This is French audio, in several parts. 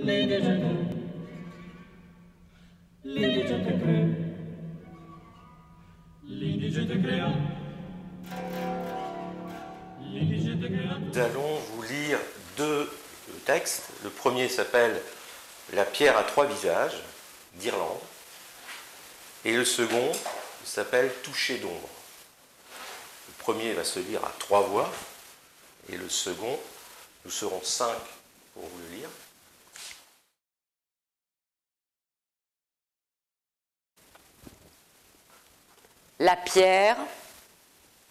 Nous allons vous lire deux textes. Le premier s'appelle « La pierre à trois visages » d'Irlande. Et le second s'appelle « Toucher d'ombre ». Le premier va se lire à trois voix. Et le second, nous serons 5 pour vous le lire. La pierre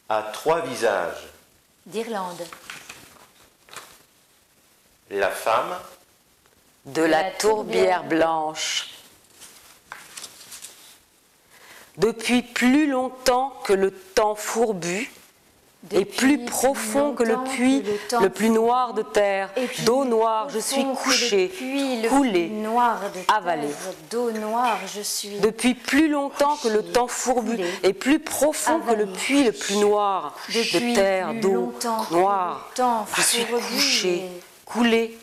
à trois visages d'Irlande. La femme de la tourbière blanche. Depuis plus longtemps que le temps fourbu, et plus profond que le puits le plus noir de terre, d'eau noire, je suis couché, coulé, avalé. D'eau noire, je suis. Depuis plus longtemps que le temps fourbu, et plus profond que le puits le plus noir de terre, d'eau noire, je suis couché, coulé.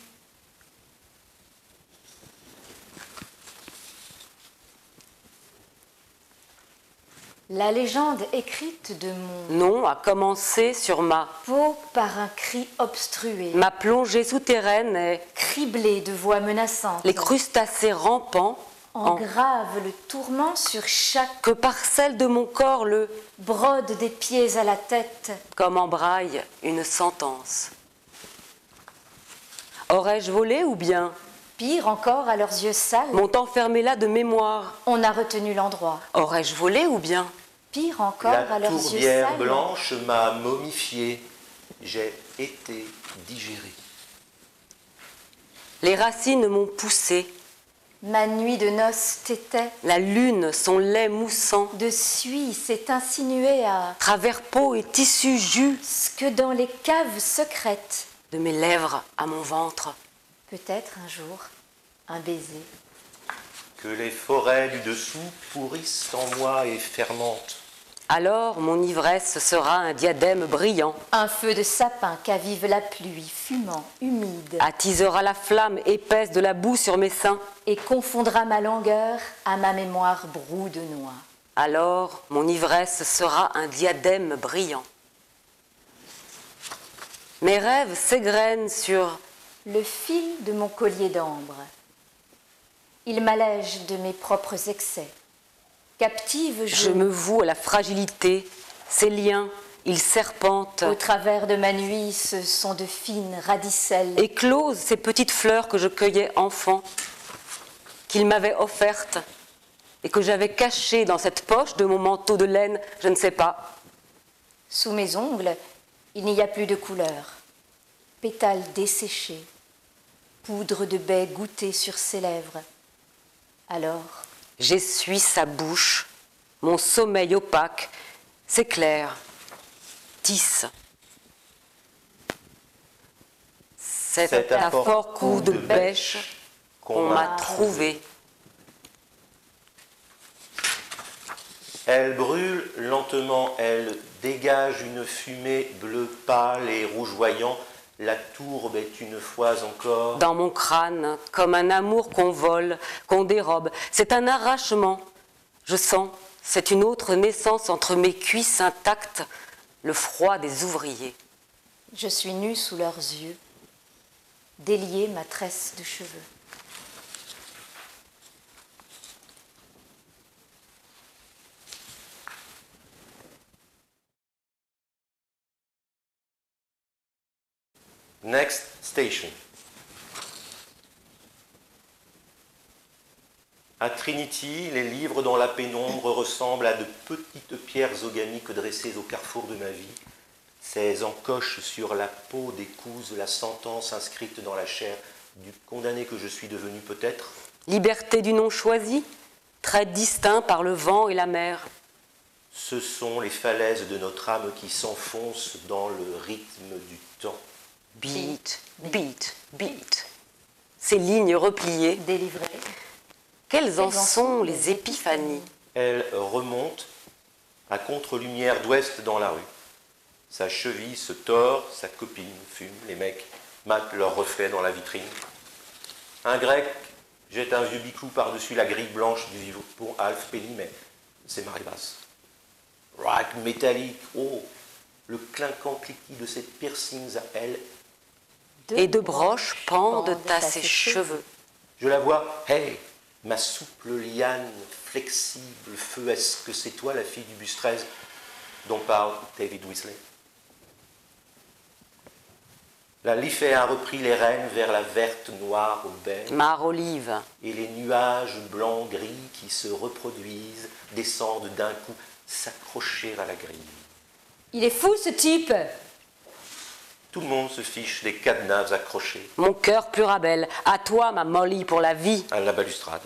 La légende écrite de mon nom a commencé sur ma peau par un cri obstrué. Ma plongée souterraine est criblée de voix menaçantes. Les crustacés rampants engravent le tourment sur chaque que parcelle de mon corps le brode des pieds à la tête. Comme en braille une sentence. Aurais-je volé ou bien pire encore, à leurs yeux sales, m'ont enfermé là de mémoire. On a retenu l'endroit. Aurais-je volé ou bien pire encore, à leurs yeux sales, la tourbière blanche m'a momifié. J'ai été digéré. Les racines m'ont poussé. Ma nuit de noces t'était. La lune, son lait moussant, de suie s'est insinué à travers peau et tissu jus, ce que dans les caves secrètes de mes lèvres à mon ventre. Peut-être un jour, un baiser. Que les forêts du dessous pourrissent en moi et fermentent. Alors mon ivresse sera un diadème brillant. Un feu de sapin qu'avive la pluie, fumant, humide. Attisera la flamme épaisse de la boue sur mes seins. Et confondra ma langueur à ma mémoire brou de noix. Alors mon ivresse sera un diadème brillant. Mes rêves s'égrènent sur le fil de mon collier d'ambre. Il m'allège de mes propres excès. Captive, je me voue à la fragilité. Ces liens, ils serpentent. Au travers de ma nuit, ce sont de fines radicelles. Éclosent ces petites fleurs que je cueillais enfant, qu'il m'avait offertes et que j'avais cachées dans cette poche de mon manteau de laine, je ne sais pas. Sous mes ongles, il n'y a plus de couleur. Pétales desséchés, poudre de baie goûtée sur ses lèvres. Alors, j'essuie sa bouche, mon sommeil opaque s'éclaire, tisse. C'est à fort coup de bêche qu'on m'a trouvé. Elle brûle lentement, elle dégage une fumée bleu pâle et rougeoyant. La tourbe est une fois encore dans mon crâne, comme un amour qu'on vole, qu'on dérobe. C'est un arrachement. Je sens, c'est une autre naissance entre mes cuisses intactes, le froid des ouvriers. Je suis nue sous leurs yeux, déliée ma tresse de cheveux. Next station. À Trinity, les livres dans la pénombre ressemblent à de petites pierres organiques dressées au carrefour de ma vie. Ces encoches sur la peau décousent la sentence inscrite dans la chair du condamné que je suis devenu peut-être. Liberté du nom choisi, très distinct par le vent et la mer. Ce sont les falaises de notre âme qui s'enfoncent dans le rythme du temps. Beat, beat, beat. Ces lignes repliées, délivrées. Quelles en sont les épiphanies? Elle remonte à contre-lumière d'ouest dans la rue. Sa cheville se tord, sa copine fume, les mecs matent leur reflet dans la vitrine. Un Grec jette un vieux biclou par-dessus la grille blanche du vivant pour Alf Penny, mais c'est marée basse. Rack métallique, oh, le clinquant cliquis de ses piercings à elle. Et de broches pendent à ses cheveux. Je la vois, hey, ma souple liane flexible, feu, est-ce que c'est toi la fille du bus 13 dont parle David Weasley? La Lyphée a repris les rênes vers la verte noire au baie. Mare olive. Et les nuages blancs-gris qui se reproduisent descendent d'un coup s'accrocher à la grille. Il est fou ce type! Tout le monde se fiche des cadenas accrochés. Mon cœur Plurabelle, à toi ma Molly pour la vie. À la balustrade.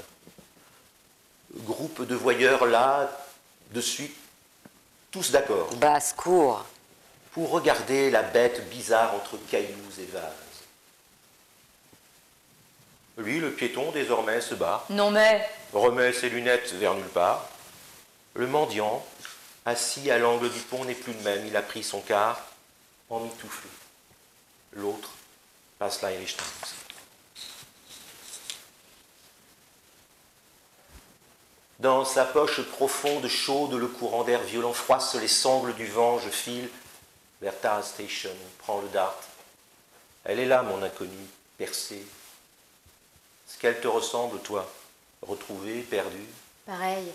Groupe de voyeurs là, de suite, tous d'accord. Basse-cour. Pour regarder la bête bizarre entre cailloux et vases. Lui, le piéton, désormais, se bat. Non mais... Remet ses lunettes vers nulle part. Le mendiant, assis à l'angle du pont, n'est plus le même. Il a pris son quart en mitouflé. L'autre passe l'Irish Times. Dans sa poche profonde, chaude, le courant d'air violent froisse les sangles du vent. Je file vers Tara Station, prends le dart. Elle est là, mon inconnue, percée. Est-ce qu'elle te ressemble, toi, retrouvée, perdue? Pareil.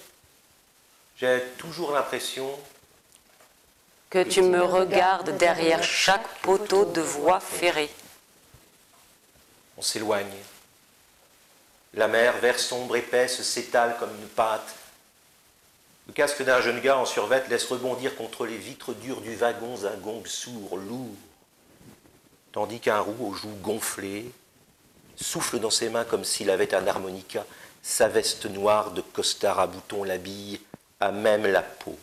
J'ai toujours l'impression Que tu me regardes derrière chaque poteau de voie ferrée. On s'éloigne. La mer, vert sombre, épaisse, s'étale comme une pâte. Le casque d'un jeune gars en survêt laisse rebondir contre les vitres dures du wagon un gong sourd, lourd. Tandis qu'un roux aux joues gonflées souffle dans ses mains comme s'il avait un harmonica. Sa veste noire de costard à boutons l'habille à même la peau.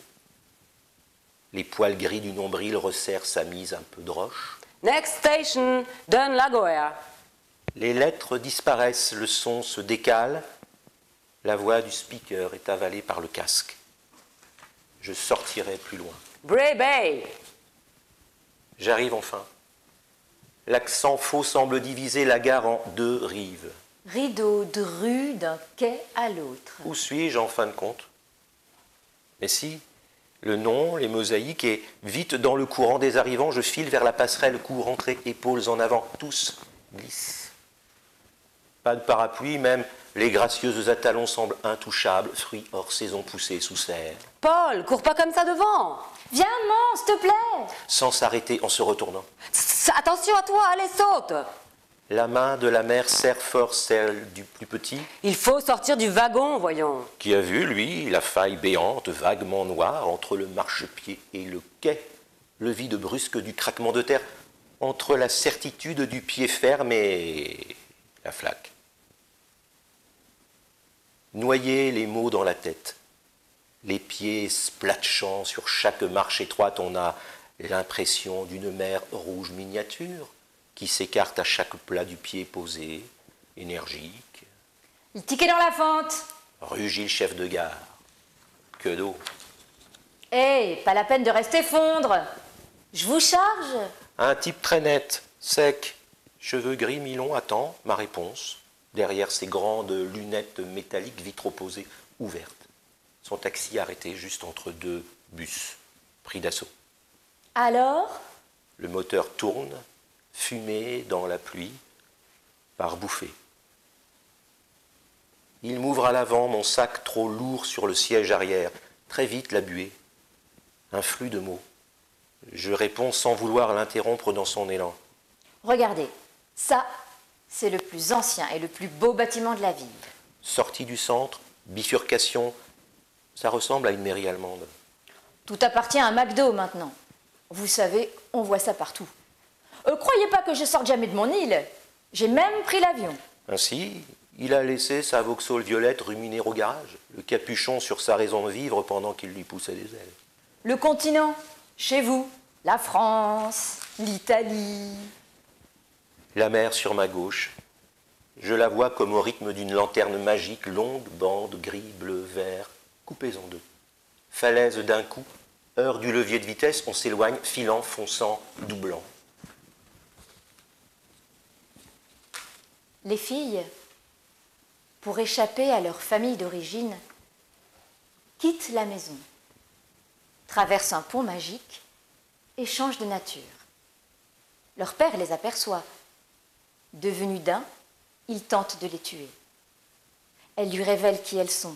Les poils gris du nombril resserrent sa mise un peu droche. Next station, Dun Lagoa. Les lettres disparaissent, le son se décale. La voix du speaker est avalée par le casque. Je sortirai plus loin. Bray Bay. J'arrive enfin. L'accent faux semble diviser la gare en deux rives. Rideau de rue d'un quai à l'autre. Où suis-je en fin de compte? Mais si, le nom, les mosaïques, et vite dans le courant des arrivants, je file vers la passerelle, cou rentré, épaules en avant, tous glissent. Pas de parapluie, même les gracieuses attalons semblent intouchables, fruits hors saison poussés sous serre. Paul, cours pas comme ça devant. Viens, maman, s'il te plaît! Sans s'arrêter en se retournant. Attention à toi, allez, saute. La main de la mère serre fort celle du plus petit, Il faut sortir du wagon, voyons. qui a vu, lui, la faille béante, vaguement noire, entre le marchepied et le quai, le vide brusque du craquement de terre, entre la certitude du pied ferme et la flaque. Noyer les mots dans la tête, les pieds splatchant sur chaque marche étroite, on a l'impression d'une mer rouge miniature qui s'écarte à chaque plat du pied posé, énergique. Le ticket dans la fente! Rugit le chef de gare. Que d'eau. Hé, pas la peine de rester fondre! Je vous charge! Un type très net, sec, cheveux gris mi-longs attend ma réponse, derrière ses grandes lunettes métalliques vitres opposées ouvertes. Son taxi arrêté juste entre deux bus, pris d'assaut. Alors? Le moteur tourne, fumé dans la pluie, par bouffées. Il m'ouvre à l'avant, mon sac trop lourd sur le siège arrière. Très vite, la buée. Un flux de mots. Je réponds sans vouloir l'interrompre dans son élan. Regardez, ça, c'est le plus ancien et le plus beau bâtiment de la ville. Sortie du centre, bifurcation, ça ressemble à une mairie allemande. Tout appartient à McDo maintenant. Vous savez, on voit ça partout. Croyez pas que je sorte jamais de mon île. J'ai même pris l'avion. Ainsi, il a laissé sa Vauxhall violette ruminer au garage, le capuchon sur sa raison de vivre pendant qu'il lui poussait des ailes. Le continent, chez vous, la France, l'Italie. La mer sur ma gauche. Je la vois comme au rythme d'une lanterne magique, longue bande gris, bleu, vert, coupées en deux. Falaise d'un coup, heure du levier de vitesse, on s'éloigne, filant, fonçant, doublant. Les filles, pour échapper à leur famille d'origine, quittent la maison, traversent un pont magique et changent de nature. Leur père les aperçoit. Devenus d'un, il tente de les tuer. Elle lui révèle qui elles sont.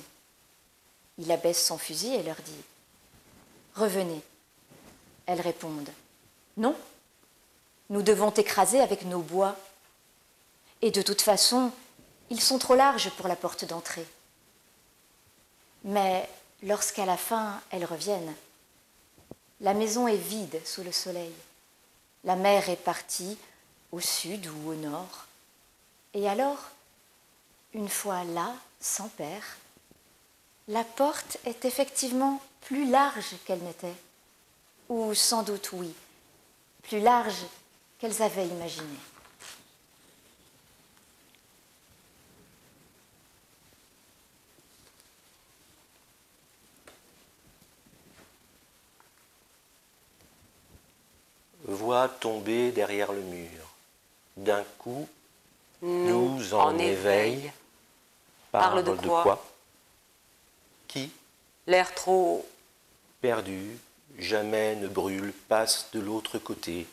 Il abaisse son fusil et leur dit « Revenez ». Elles répondent « Non, nous devons t'écraser avec nos bois. Et de toute façon, ils sont trop larges pour la porte d'entrée. » Mais lorsqu'à la fin, elles reviennent, la maison est vide sous le soleil. La mer est partie au sud ou au nord. Et alors, une fois là, sans père, la porte est effectivement plus large qu'elle n'était. Ou sans doute, oui, plus large qu'elles avaient imaginé. Voix tombée derrière le mur. D'un coup, nous en éveil. Parle de quoi? Qui? L'air trop... Perdu, jamais ne brûle, passe de l'autre côté.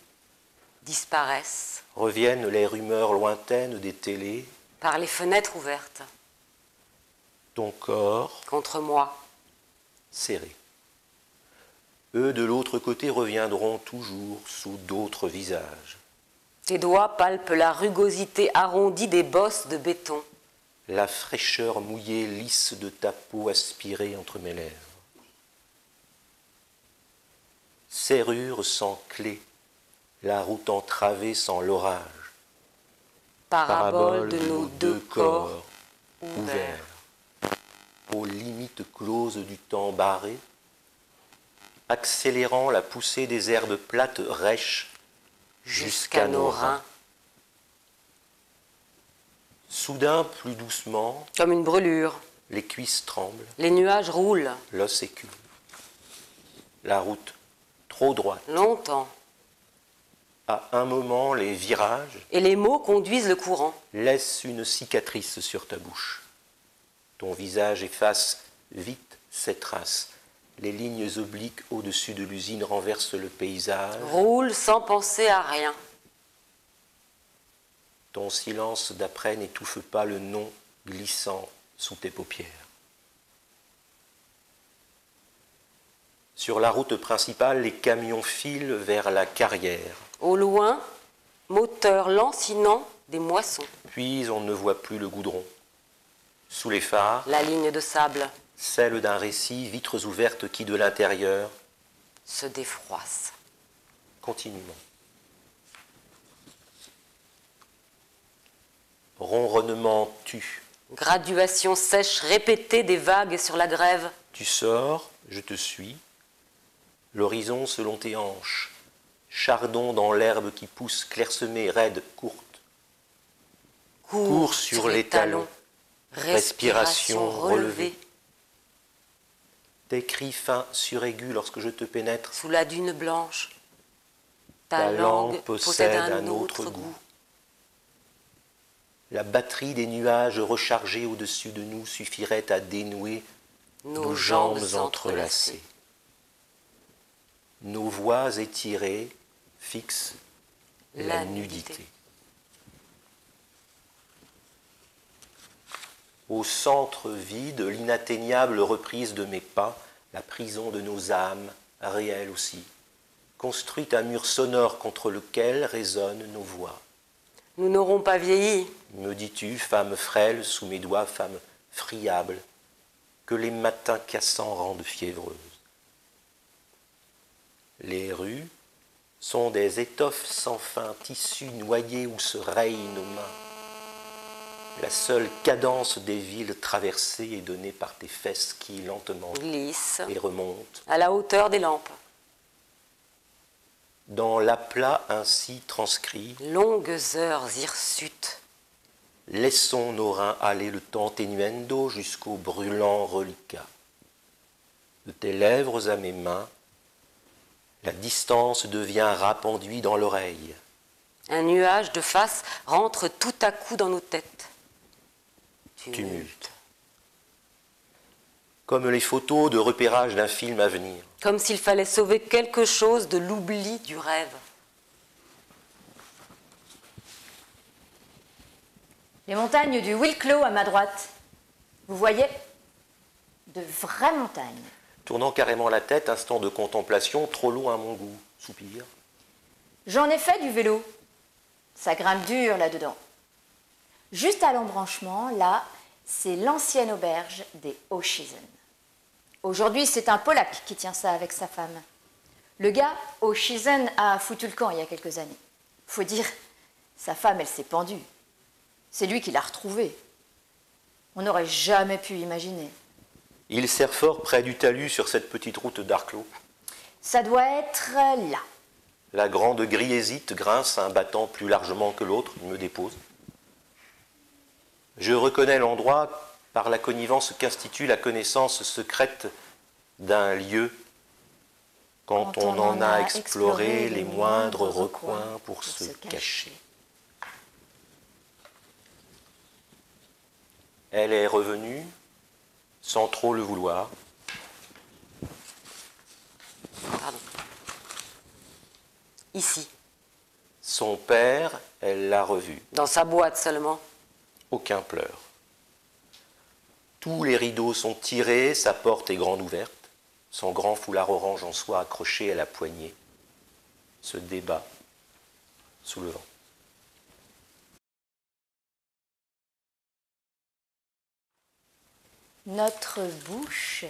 Disparaissent. Reviennent les rumeurs lointaines des télés. Par les fenêtres ouvertes. Ton corps. Contre moi. Serré. Eux de l'autre côté reviendront toujours sous d'autres visages. Tes doigts palpent la rugosité arrondie des bosses de béton. La fraîcheur mouillée lisse de ta peau aspirée entre mes lèvres. Serrure sans clé, la route entravée sans l'orage. Parabole de nos deux corps ouverts. Aux limites closes du temps barré, accélérant la poussée des herbes plates rêches jusqu'à nos reins. Soudain, plus doucement, comme une brûlure, les cuisses tremblent, les nuages roulent, l'os écume. La route, trop droite. Longtemps. À un moment, les virages et les mots conduisent le courant. Laissent une cicatrice sur ta bouche. Ton visage efface vite ces traces. Les lignes obliques au-dessus de l'usine renversent le paysage. Roule sans penser à rien. Ton silence d'après n'étouffe pas le nom glissant sous tes paupières. Sur la route principale, les camions filent vers la carrière. Au loin, moteur lancinant des moissons. Puis on ne voit plus le goudron. Sous les phares, la ligne de sable. Celle d'un récit, vitres ouvertes qui de l'intérieur se défroissent. Continuellement. Ronronnement tue. Graduation sèche répétée des vagues sur la grève. Tu sors, je te suis. L'horizon selon tes hanches. Chardon dans l'herbe qui pousse, clairsemée, raide, courte. Cours sur les talons. Respiration relevée. Tes cris fins suraigus lorsque je te pénètre. Sous la dune blanche. Ta langue possède un autre goût. La batterie des nuages rechargés au-dessus de nous suffirait à dénouer nos jambes entrelacées. Nos voix étirées fixent la nudité. Au centre vide, l'inatteignable reprise de mes pas, la prison de nos âmes, réelle aussi, construite un mur sonore contre lequel résonnent nos voix. Nous n'aurons pas vieilli. Me dis-tu, femme frêle, sous mes doigts, femme friable, que les matins cassants rendent fiévreuse. Les rues sont des étoffes sans fin, tissus noyés où se rayent nos mains. La seule cadence des villes traversées est donnée par tes fesses qui lentement glissent et remontent à la hauteur des lampes. Dans l'aplat ainsi transcrit, longues heures hirsutes. Laissons nos reins aller le tentenuendo jusqu'au brûlant reliquat. De tes lèvres à mes mains, la distance devient rap enduit dans l'oreille. Un nuage de face rentre tout à coup dans nos têtes. tumulte. Comme les photos de repérage d'un film à venir. Comme s'il fallait sauver quelque chose de l'oubli du rêve. Les montagnes du Wicklow à ma droite. Vous voyez, de vraies montagnes. Tournant carrément la tête, instant de contemplation, trop long à mon goût. Soupir. J'en ai fait du vélo. Ça grimpe dur là-dedans. Juste à l'embranchement, là, c'est l'ancienne auberge des Ochizen. Aujourd'hui, c'est un Polac qui tient ça avec sa femme. Le gars, Ochizen, a foutu le camp il y a quelques années. Faut dire, sa femme, elle s'est pendue. C'est lui qui l'a retrouvée. On n'aurait jamais pu imaginer. Il sert fort près du talus sur cette petite route d'Arclos. Ça doit être là. La grande griésite grince un battant plus largement que l'autre, il me dépose. Je reconnais l'endroit par la connivence qu'institue la connaissance secrète d'un lieu quand on en a exploré les moindres recoins pour se cacher. Elle est revenue sans trop le vouloir. Pardon. Ici. Son père, elle l'a revu. Dans sa boîte seulement. Aucun pleur. Tous les rideaux sont tirés, sa porte est grande ouverte, son grand foulard orange en soie accroché à la poignée se débat sous le vent. Notre bouche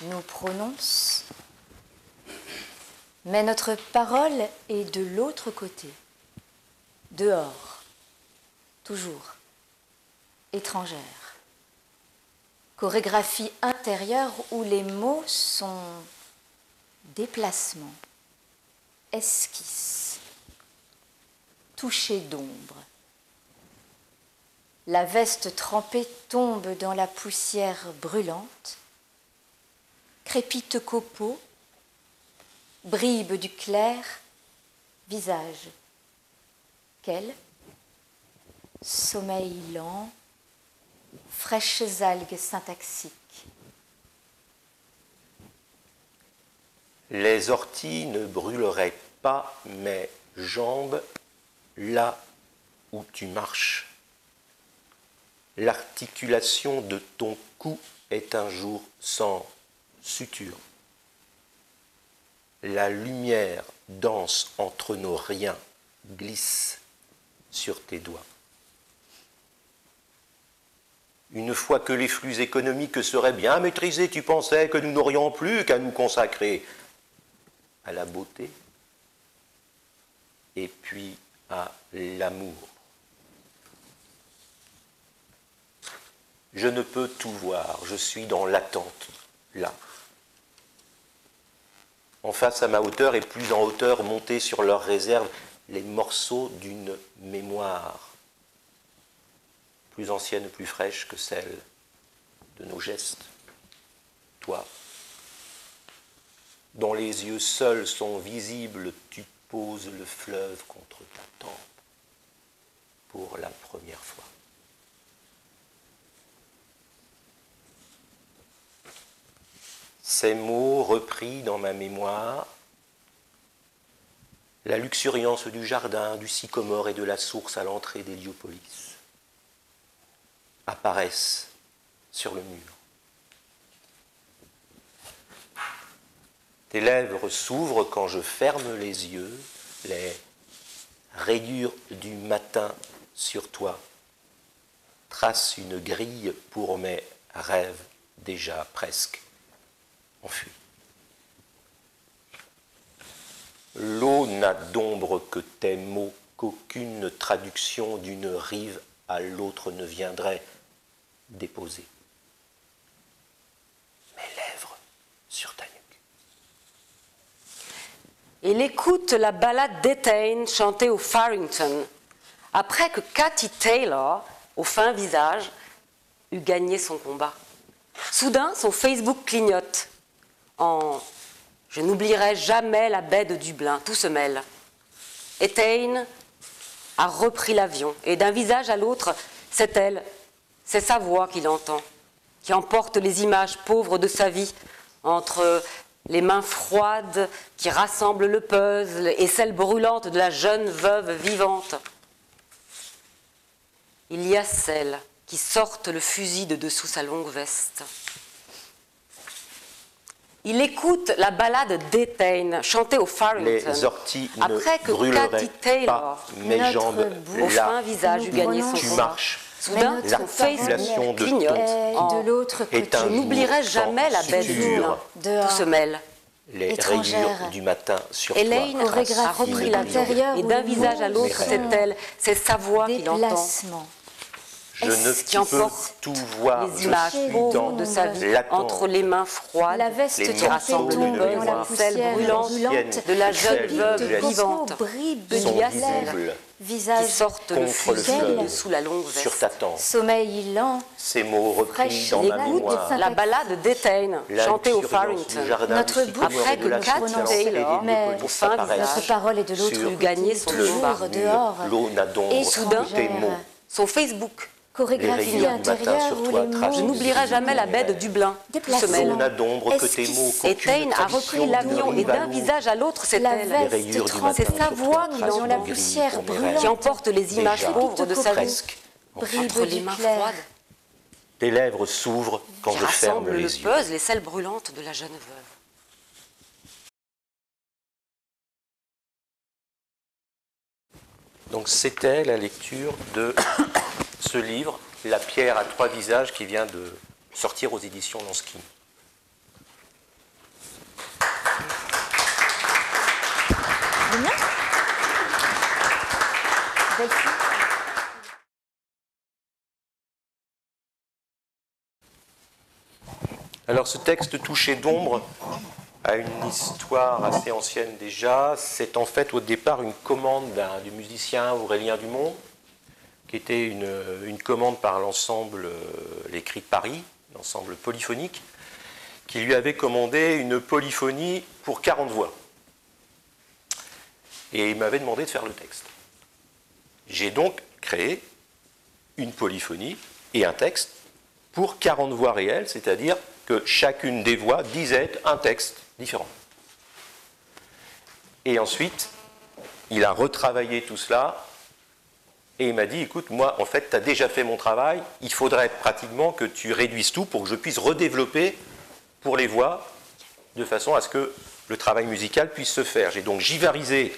nous prononce, mais notre parole est de l'autre côté, dehors, toujours, étrangère. Chorégraphie intérieure où les mots sont déplacement, esquisse, toucher d'ombre. La veste trempée tombe dans la poussière brûlante, crépite copeaux, bribe du clair, visage. Quel sommeil lent, fraîches algues syntaxiques. Les orties ne brûleraient pas mes jambes là où tu marches. L'articulation de ton cou est un jour sans suture. La lumière danse entre nos riens, glisse sur tes doigts. Une fois que les flux économiques seraient bien maîtrisés, tu pensais que nous n'aurions plus qu'à nous consacrer à la beauté et puis à l'amour. Je ne peux tout voir, je suis dans l'attente, là. En face à ma hauteur et plus en hauteur, montés sur leur réserve, les morceaux d'une mémoire, plus ancienne, plus fraîche que celle de nos gestes. Toi, dont les yeux seuls sont visibles, tu poses le fleuve contre ta tempe pour la première fois. Ces mots repris dans ma mémoire, la luxuriance du jardin, du sycomore et de la source à l'entrée d'Héliopolis, apparaissent sur le mur. Tes lèvres s'ouvrent quand je ferme les yeux, les rayures du matin sur toi tracent une grille pour mes rêves déjà presque enfuis. L'eau n'a d'ombre que tes mots, qu'aucune traduction d'une rive à l'autre ne viendrait déposer. Mes lèvres sur ta nuque. Il écoute la ballade d'Etain chantée au Farrington, après que Cathy Taylor, au fin visage, eut gagné son combat. Soudain, son Facebook clignote. Je n'oublierai jamais la baie de Dublin, tout se mêle. Etain a repris l'avion, et d'un visage à l'autre, c'est elle, c'est sa voix qu'il entend, qui emporte les images pauvres de sa vie, entre les mains froides qui rassemblent le puzzle et celles brûlantes de la jeune veuve vivante. Il y a celles qui sortent le fusil de dessous sa longue veste. Il écoute la ballade d'Étain, chantée au Farrington, Les orties ne après que brûleraient Cathy Taylor, pas mes jambes au fin là visage, eut gagné son tu combat. marches. Soudain, son Facebook L'articulation de clignote. de l'autre côté. est un Je n'oublierai jour jamais la sans belle suture. lune. Dehors. Tout se mêle. Les Étrangère. rayures du matin sur Elaine toi. a repris la intérieure vie. Et où d'un les visage mots à l'autre, sont c'est elle, c'est sa voix qu'il entend. Déplacement. Je ne qui emporte peux tout voir. Les images Je suis pauvres dans de sa vie, l'attente. entre les mains froides, La veste Les qui rassemblent morceaux le de puzzle, mémoire. celle brûlante de la jeune Celle veuve de vivante, bribes sont il y a claires, visibles qui visage sortent le contre le fusil fleuve, sous la longue sur veste. ta tempe. sommeil lent, Ces mots repris Fraîche dans Il ma écoute mémoire. la ballade d'Étain, La chantée au luxuriance Farrington, du jardin Notre du bouche sycamore après et de que la Cathy silence Taylor, et mais des au polices fin apparaissent notre parole est de l'autre sur eut gagné son toujours combat. dehors, l'eau n'a d'ombre et que tes mots. Son Facebook. chorégraphie Les rayons du matin intérieure sur où toi les tracent Je mots n'oublierai jamais la baie de Dublin. Tout se Déplacement. mêle. L'eau n'a d'ombre que tes mots. Et Taine a repris l'avion et d'un visage à l'autre, c'est La elle. veste rayures du trempée matin C'est sa sur voix toi qui tracent dans l'entend, la le gris poussière pour mes brûlante. rêves. qui emporte les images Déjà, pauvres de sa vie, presque. bribes entre les du mains clair. froides, Tes lèvres s'ouvrent quand qui je ferme rassemblent le les yeux. puzzle et celles brûlantes de la jeune veuve. Donc c'était la lecture de ce livre, La pierre à trois visages, qui vient de sortir aux éditions Lansky. Bien. Delphine. Alors ce texte touché d'ombre a une histoire assez ancienne déjà. C'est en fait au départ une commande du musicien Aurélien Dumont, qui était une commande par l'ensemble Les Cris de Paris, l'ensemble polyphonique, qui lui avait commandé une polyphonie pour 40 voix. Et il m'avait demandé de faire le texte. J'ai donc créé une polyphonie et un texte pour 40 voix réelles, c'est-à-dire que chacune des voix disait un texte différent. Et ensuite, il a retravaillé tout cela et il m'a dit, écoute, moi, en fait, tu as déjà fait mon travail, il faudrait pratiquement que tu réduises tout pour que je puisse redévelopper pour les voix, de façon à ce que le travail musical puisse se faire. J'ai donc jivarisé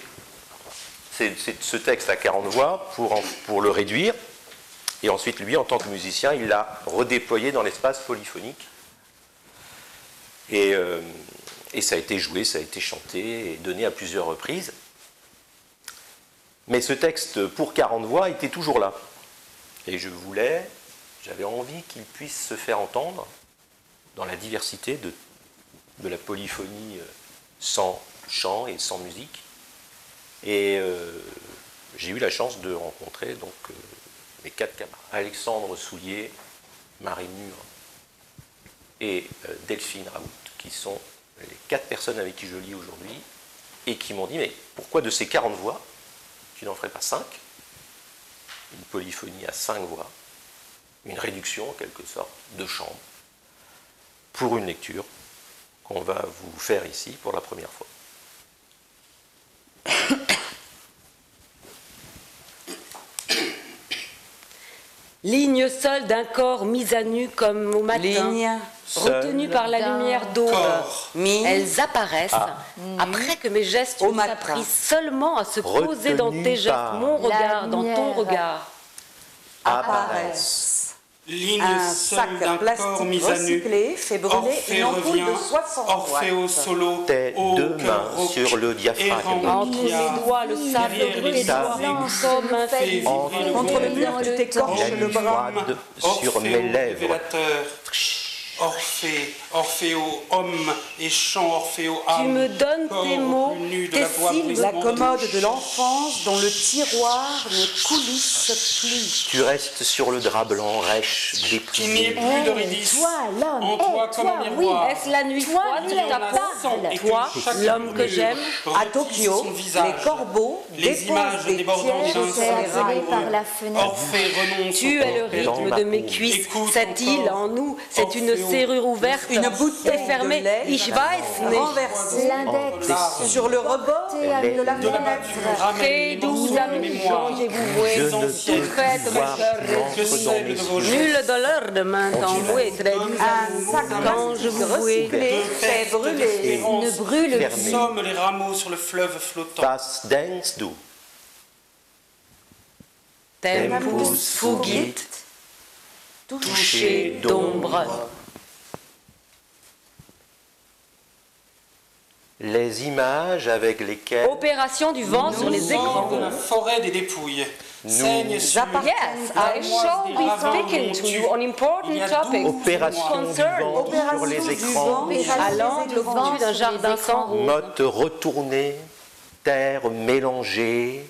ce texte à 40 voix pour le réduire, et ensuite, lui, en tant que musicien, il l'a redéployé dans l'espace polyphonique. Et ça a été joué, ça a été chanté et donné à plusieurs reprises. Mais ce texte pour 40 voix était toujours là. Et j'avais envie qu'il puisse se faire entendre dans la diversité de la polyphonie sans chant et sans musique. Et j'ai eu la chance de rencontrer donc mes 4 camarades. Alexandre Soulier, Marie Mur et Delphine Raoult, qui sont les 4 personnes avec qui je lis aujourd'hui, et qui m'ont dit, mais pourquoi de ces 40 voix, tu n'en ferais pas 5 ? Une polyphonie à 5 voix, une réduction en quelque sorte de chambre, pour une lecture qu'on va vous faire ici pour la première fois. Ligne seule d'un corps mis à nu comme au matin, Ligne retenues par la lumière d'aube. mis Elles apparaissent après que mes gestes Au ont matin. appris seulement à se poser dans Retenues tes gestes, par mon regard, dans ton lumière. regard. apparaissent. Ligne Un seule sac d'un corps plastique mis à nu. recyclé fait brûler Orphée une ampoule revient, de 60 Orphée au watts. solo, Tes au deux cœur mains rauque, sur le diaphragme. errant Entre qui a mes doigts, le sable derrière brûlé les doigts, égouts, comme un fait fil. vibrer le Contre le vent. mur, tu t'écorches La le nuit bras. froide sur mes Orphée au lèvres. révélateur, Orphée Orpheo, homme et chant, Orpheo, âme. Tu me donnes corps tes au mots, plus nu de tes la voix syllabes. bruissante. La commode de l'enfance dont le tiroir ne coulisse plus. Tu restes sur le drap blanc rêche, Qu'il n'y ait dépouillé. plus d'Eurydice. toi, l'homme, En toi comme un oui. miroir. Est-ce la nuit Toi, froide tu de es ta la peau? table. Et que Toi, chaque l'homme que mur j'aime. À retisse Tokyo, son visage. les corbeaux Les déposent images des débordant pièges d'un Je sur t'ai seul les appelé rails. par la fenêtre. Orphée renonce Tu au es le corps dans rythme ma de mes peau. cuisses. Écoute Cette encore. île en nous, c'est une Orpheo. serrure ouverte Une bouteille et fermée. de lait Ich weiß nicht. renversée L'index sur le rebord de la de la nature fenêtre. ramène Très les doux morceaux de amis, mémoire. changez-vous, Je Les ne anciennes peux faites plus ma voir sœur, qui entre que dans celles mes de vos yeux. jours. Nul douleur de main t'embouée, très doux. Un sac Quand je vous vouais, fait brûler. Ne brûle Fermé. plus. Sommes les rameaux sur le fleuve flottant. Was denkst du? tempus fugit, touché d'ombre. Les images avec lesquelles Opération du vent sur les écrans. de la forêt des dépouilles. Saigne sur Yes, I shall be speaking to you on important topics opération du concerned vent sur les écrans, à l'angle au-dessus d'un jardin sans rose. motte retournée, terre mélangée,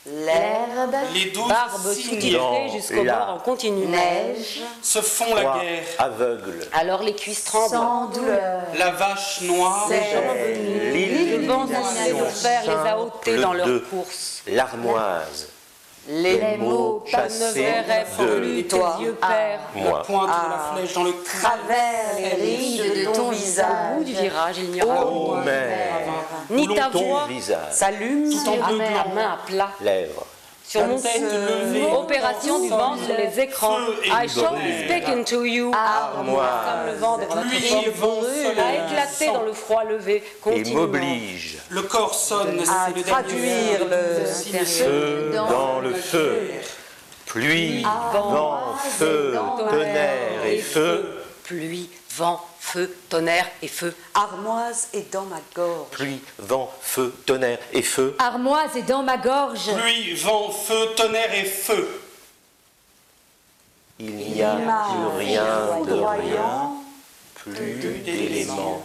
L'herbe, les douces Barbe cygnes soutirée jusqu'au la bord en continu. neige, se font la froid, guerre. aveugle. Alors les cuisses tremblent. sans douleur. La vache noire. Le vent soufflé de fer les a ôtés dans leur de course. l'armoise, Les mots Je ne chassés verrai de plus tes toi. yeux pères. moi. Pointe de la flèche dans le cou. Travers les rides de ton Au visage. bout du virage, il n'y aura Ô mère, ni ta ton voix, visage, S'allume Tout en ta beuglant. main à plat. lèvres, Sur mon tête levée. opération du vent sur les écrans. Feu et I shall be speaking to you. Comme le vent de votre Pluie et vent forme soleil. a éclaté dans le froid levé et continuellement. m'oblige, Le corps sonne, à c'est le traduire le feu dans le feu, pluie, vent, feu, tonnerre et feu, Pluie, vent, feu, tonnerre et feu. armoise est dans ma gorge. pluie, vent, feu, tonnerre et feu. armoise est dans ma gorge. Pluie, vent, feu, tonnerre et feu. Il n'y a plus rien de rien, Voyant plus d'éléments.